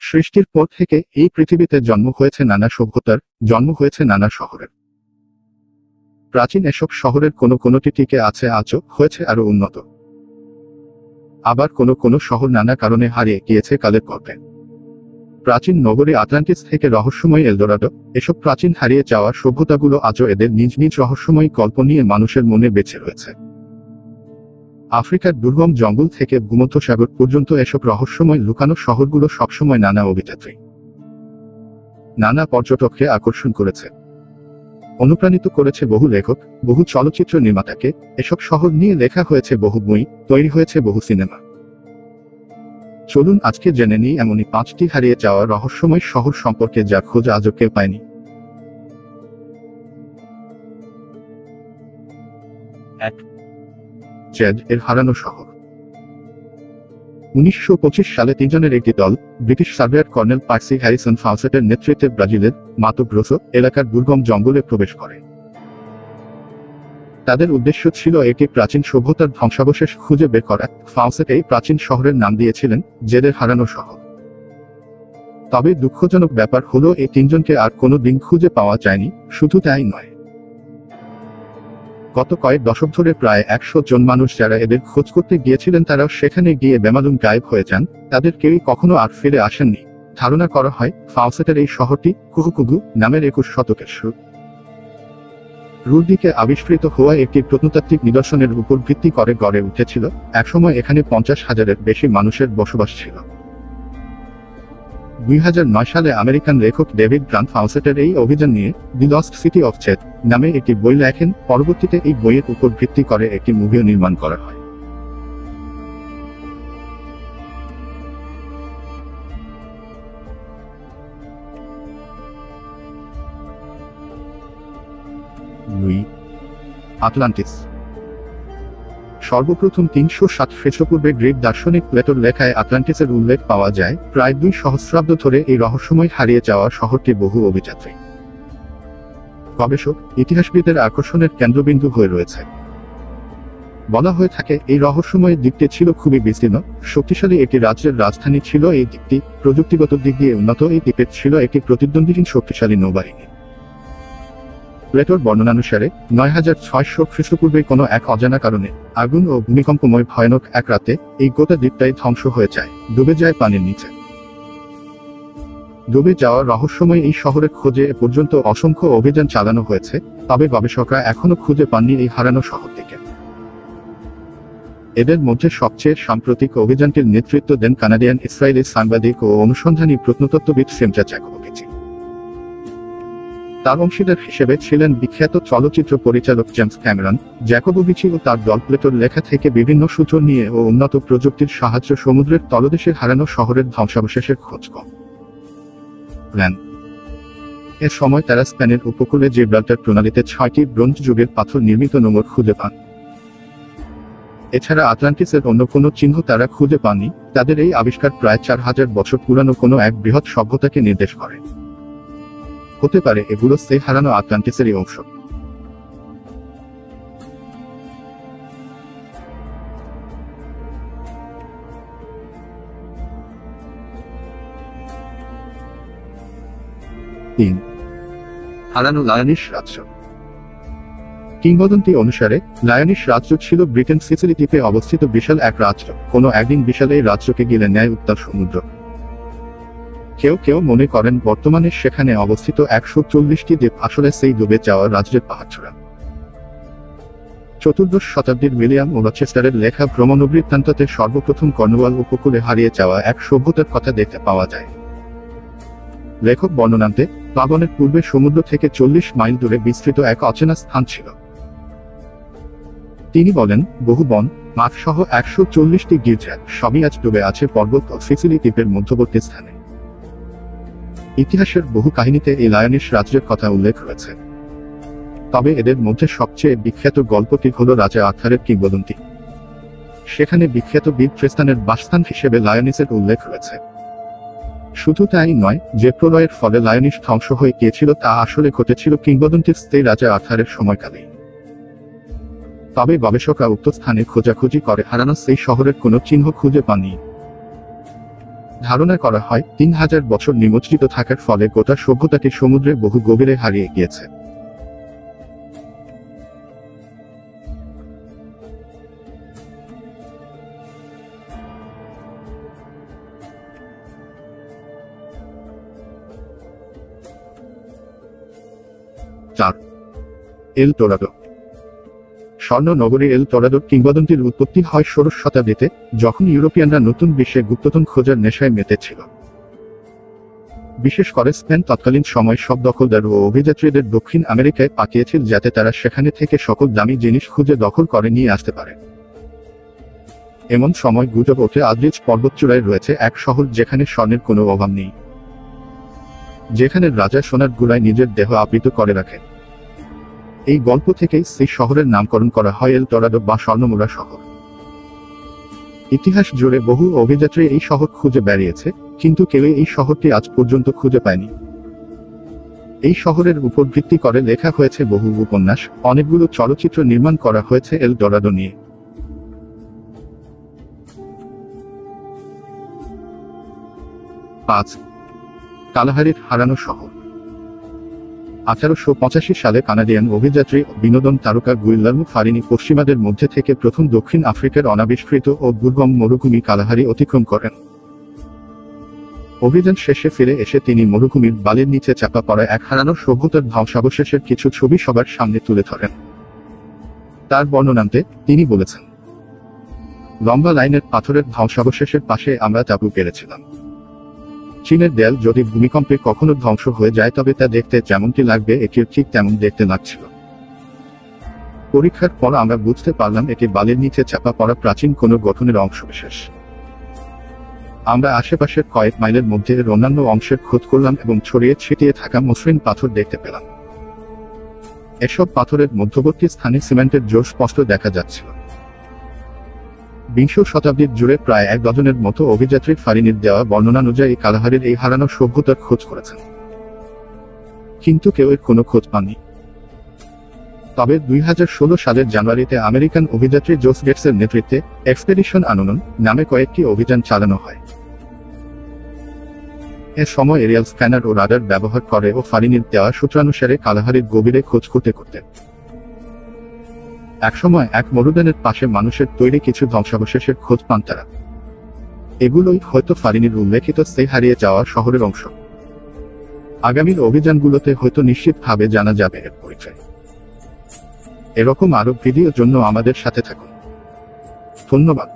সৃষ্টির পর থেকে এই পৃথিবীতে জন্ম হয়েছে নানা সভ্যতার, জন্ম হয়েছে নানা শহরের। প্রাচীন এসব শহরের কোনোটি টিকে আছে আজও, হয়েছে আরো উন্নত। আবার কোনো শহর নানা কারণে হারিয়ে গিয়েছে কালের গর্ভে। প্রাচীন নগরী আটলান্টিস থেকে রহস্যময় এলদোরাডো, এসব প্রাচীন হারিয়ে যাওয়া সভ্যতাগুলো আজও এদের নিজ নিজ রহস্যময় গল্প নিয়ে মানুষের মনে বেঁচে রয়েছে। আফ্রিকার দুর্গম জঙ্গল থেকে ভূমধ্যসাগর পর্যন্ত এসব রহস্যময় লুকানো শহরগুলো সবসময় নানা অভিযাত্রী, নানা পর্যটককে আকর্ষণ করেছে, অনুপ্রাণিত করেছে বহু লেখক, বহু চলচ্চিত্র নির্মাতাকে। এসব শহর নিয়ে লেখা হয়েছে বহু বই, তৈরি হয়েছে বহু সিনেমা। চলুন আজকে জেনে নিই এমনই 5টি হারিয়ে যাওয়া রহস্যময় শহর সম্পর্কে যার খোঁজ আজও কেউ পায়নি। 1. জেড এর হারানো শহর। 1925 সালে 3 জনের একটি দল British surveyor colonel Percy Harrison ফাউসেটের নেতৃত্বে ব্রাজিলের মাতো গ্রোসো এলাকার দুর্গম জঙ্গলে প্রবেশ করে। তাদের উদ্দেশ্য ছিল একটি প্রাচীন সভ্যতার ধ্বংসাবশেষ খুঁজে বের করা। ফাউসেট এই প্রাচীন শহরের নাম দিয়েছিলেন জেদের হারানো শহর। তবে দুঃখজনক ব্যাপার হলো এই 3 জনকে আর কোনো দিন খুঁজে পাওয়া যায়নি। শুধু তাই নয়, গত কয়েক দশক ধরে প্রায় 100 জন মানুষ যারা এদের খোঁজ করতে গিয়েছিলেন তারাও সেখানে গিয়ে বেমালুম গায়েব হয়ে যান। তাদের কেউই কখনো আর ফিরে আসেননি। ধারণা করা হয় ফাউসেটের এই শহরটি কুহুকুগু নামের 21 শতকের শুরুর দিকে আবিষ্কৃত হওয়া একটি প্রত্নতাত্ত্বিক নিদর্শনের উপর ভিত্তি করে গড়ে উঠেছিল। একসময় এখানে 50,000-এর বেশি মানুষের বসবাস ছিল। 2009 সালে আমেরিকান লেখক ডেভিড গ্রান্ট ফাউসেটের এই অভিযান নিয়ে দি লস্ট সিটি অফ জেড নামে একটি বই লেখেন। পরবর্তীতে এই বইয়ের উপর ভিত্তি করে একটি মুভিও নির্মাণ করা হয়। আটলান্টিস। সর্বপ্রথম 307 খ্রিস্টপূর্বে গ্রিক দার্শনিক প্লেটোর লেখায় আটলান্টিসের উল্লেখ পাওয়া যায়। প্রায় 2 সহস্রাব্দ ধরে এই রহস্যময় হারিয়ে যাওয়া শহরটি বহু অভিযাত্রী, গবেষক, ইতিহাসবিদের আকর্ষণের কেন্দ্রবিন্দু হয়ে রয়েছে। বলা হয়ে থাকে এই রহস্যময় দ্বীপটি ছিল খুবই বিস্তীর্ণ, শক্তিশালী একটি রাজ্যের রাজধানী ছিল এই দ্বীপটি। প্রযুক্তিগত দিক দিয়ে উন্নত এই দ্বীপের ছিল একটি প্রতিদ্বন্দ্বীহীন শক্তিশালী নৌবাহিনী। প্লেটোর বর্ণনানুসারে 9600 খ্রিস্টপূর্বে কোনো এক অজানা কারণে আগুন ও ভূমিকম্পময় ভয়ানক এক রাতে এই গোটা দ্বীপটাই ধ্বংস হয়ে যায়, ডুবে যায় পানির নিচে। ডুবে যাওয়া রহস্যময় এই শহরের খোঁজে এ পর্যন্ত অসংখ্য অভিযান চালানো হয়েছে, তবে গবেষকরা এখনো খুঁজে পাননি এই হারানো শহরটিকে। এদের মধ্যে সবচেয়ে সাম্প্রতিক অভিযানটির নেতৃত্ব দেন কানাডিয়ান ইসরায়েলি সাংবাদিক ও অনুসন্ধানী প্রত্নতত্ত্ববিদ সেমজা জ্যাকোভিচ। তার অংশীদার হিসেবে ছিলেন বিখ্যাত চলচ্চিত্র পরিচালক জেমস ক্যামেরন। জ্যাকোভিচ ও তার দল প্লেটোর লেখা থেকে বিভিন্ন সূত্র নিয়ে ও উন্নত প্রযুক্তির সাহায্যে সমুদ্রের তলদেশে হারানো শহরের ধ্বংসাবশেষের খোঁজ নেন। এ সময় তারা স্পেনের উপকূলে জিব্রাল্টার প্রণালীতে 6টি ব্রোঞ্জ যুগের পাথর নির্মিত নোঙর খুঁজে পান। এছাড়া আটলান্টিসের অন্য কোনো চিহ্ন তারা খুঁজে পাননি। তাদের এই আবিষ্কার প্রায় 4000 বছর পুরানো কোনো এক বৃহৎ সভ্যতাকে নির্দেশ করে। হতে পারে এগুলো সেই হারানো আটলান্টিসেরই অংশ। হারানো লায়নিস রাজ্য। কিংবদন্তি অনুসারে লায়নিস রাজ্য ছিল ব্রিটেন সিসিলি দ্বীপে অবস্থিত বিশাল এক রাজ্য। কোনো একদিন বিশাল এই রাজ্যকে গিলে নেয় উত্তাল সমুদ্র। কেউ কেউ মনে করেন বর্তমানে সেখানে অবস্থিত 140টি দ্বীপ আসলে সেই ডুবে যাওয়া রাজ্যের পাহাড়চূড়া। 14শ শতাব্দীর উইলিয়াম ও রচেস্টারের লেখা ভ্রমণবৃত্তান্ততে সর্বপ্রথম কর্নওয়াল উপকূলে হারিয়ে যাওয়া এক সভ্যতার কথা দেখতে পাওয়া যায়। লেখক বর্ণনান্তে প্লাবনের পূর্বে সমুদ্র থেকে 40 মাইল দূরে বিস্তৃত এক অচেনা স্থান ছিল। তিনি বলেন, বহু বন, মাঠ সহ 140টি গির্জা সবই আজ ডুবে আছে পর্বত ও সিসিলি দ্বীপের মধ্যবর্তী স্থানে। ইতিহাসের বহু কাহিনীতে এই লায়নিস রাজ্যের কথা উল্লেখ রয়েছে, তবে এদের মধ্যে সবচেয়ে বিখ্যাত গল্পটি হল রাজা আর্থারের কিংবদন্তি। সেখানে বিখ্যাত বীর ট্রিস্তানের বাসস্থান হিসেবে লায়নিসের উল্লেখ রয়েছে। শুধু তাই নয়, যে প্রলয়ের ফলে লায়নিস ধ্বংস হয়ে গিয়েছিল তা আসলে ঘটেছিল কিংবদন্তির স্থায়ী রাজা আর্থারের সময়কালেই। তবে গবেষকরা উক্ত স্থানে খোঁজাখুঁজি করে হারানো সেই শহরের কোনো চিহ্ন খুঁজে পাননি। ধারণা করা হয় 3000 বছর নিমজ্জিত থাকার ফলে গোটা সভ্যতাটি সমুদ্রে বহু গভীরে হারিয়ে গিয়েছে। এল তোরাদো। স্বর্ণ নগরী এল তোরাদোর কিংবদন্তির উৎপত্তি হয় 16 শতাব্দীতে, যখন ইউরোপিয়ানরা নতুন বিশ্বে গুপ্তধন খোঁজার নেশায় মেতেছিল। বিশেষ করে স্পেন তৎকালীন সময় সব দখলদার ও অভিযাত্রীদের দক্ষিণ আমেরিকায় পাঠিয়েছিল যাতে তারা সেখানে থেকে সকল দামি জিনিস খুঁজে দখল করে নিয়ে আসতে পারে। এমন সময় গুজব ওঠে আদ্রিজ পর্বতচূড়ায় রয়েছে এক শহর যেখানে স্বর্ণের কোনো অভাব নেই, যেখানে রাজা সোনার গুড়ায় নিজের দেহ আবৃত করে রাখেন। এই গল্প থেকেই সেই শহরের নামকরণ করা হয় এল তোরাদো বা স্বর্ণমুড়া শহর। ইতিহাস জুড়ে বহু অভিযাত্রী এই শহর খুঁজে বেরিয়েছে, কিন্তু কেউই এই শহরটি আজ পর্যন্ত খুঁজে পায়নি। এই শহরের উপর ভিত্তি করে লেখা হয়েছে বহু উপন্যাস, অনেকগুলো চলচ্চিত্র নির্মাণ করা হয়েছে এল তোরাদো নিয়ে। 5. কালাহারির হারানো শহর। 1885 সালে কানাডিয়ান অভিযাত্রী বিনোদন তারকা গুইল্লার্মো ফারিনি পশ্চিমাদের মধ্যে থেকে প্রথম দক্ষিণ আফ্রিকার অনাবিষ্কৃত ও দুর্গম মরুভূমি কালাহারি অতিক্রম করেন। অভিযান শেষে ফিরে এসে তিনি মরুভূমির বালির নিচে চাপা পড়া এক হারানো সভ্যতার ধ্বংসাবশেষের কিছু ছবি সবার সামনে তুলে ধরেন। তার বর্ণনান্তে তিনি বলেছেন, লম্বা লাইনের পাথরের ধ্বংসাবশেষের পাশে আমরা তাঁবু পেরেছিলাম। চীনের দেয়াল যদি ভূমিকম্পে কখনো ধ্বংস হয়ে যায় তবে তা দেখতে যেমনটি লাগবে এটির ঠিক তেমন দেখতে লাগছিল। পরীক্ষার পর আমরা বুঝতে পারলাম এটি বালির নিচে চাপা পড়া প্রাচীন কোনো গঠনের অংশবিশেষ। আমরা আশেপাশের কয়েক মাইলের মধ্যে এর অন্যান্য অংশের খোঁজ করলাম এবং ছড়িয়ে ছিটিয়ে থাকা মসৃণ পাথর দেখতে পেলাম। এসব পাথরের মধ্যবর্তী স্থানে সিমেন্টের জোর স্পষ্ট দেখা যাচ্ছিল। 20 শতাব্দীর জুড়ে প্রায় 1 ডজনের মতো অভিযাত্রী ফারিনির দেওয়া বর্ণনা অনুযায়ী কালাহারির এই হারানো সভ্যতার খোঁজ করেছেন, কিন্তু কেউ এর কোনো খোঁজ পাননি। তবে 2016 সালের জানুয়ারিতে আমেরিকান অভিযাত্রী জোস গেটসের নেতৃত্বে এক্সপেডিশন আননোন নামে কয়েকটি অভিযান চালানো হয়। এ সময় এরিয়াল স্ক্যানার ও রাডার ব্যবহার করে ও ফারিনির দেওয়া সূত্রানুসারে কালাহারির গভীরে খোঁজ করতে করতে একসময় এক মরুদ্যানের পাশে মানুষের তৈরি কিছু ধ্বংসাবশেষের খোঁজ পান তারা। এগুলোই হয়তো ফারিনির উল্লেখিত সেই হারিয়ে যাওয়া শহরের অংশ। আগামীর অভিযানগুলোতে হয়তো নিশ্চিতভাবে জানা যাবে এর পরিচয়। এরকম আরো ভিডিওর জন্য আমাদের সাথে থাকুন। ধন্যবাদ।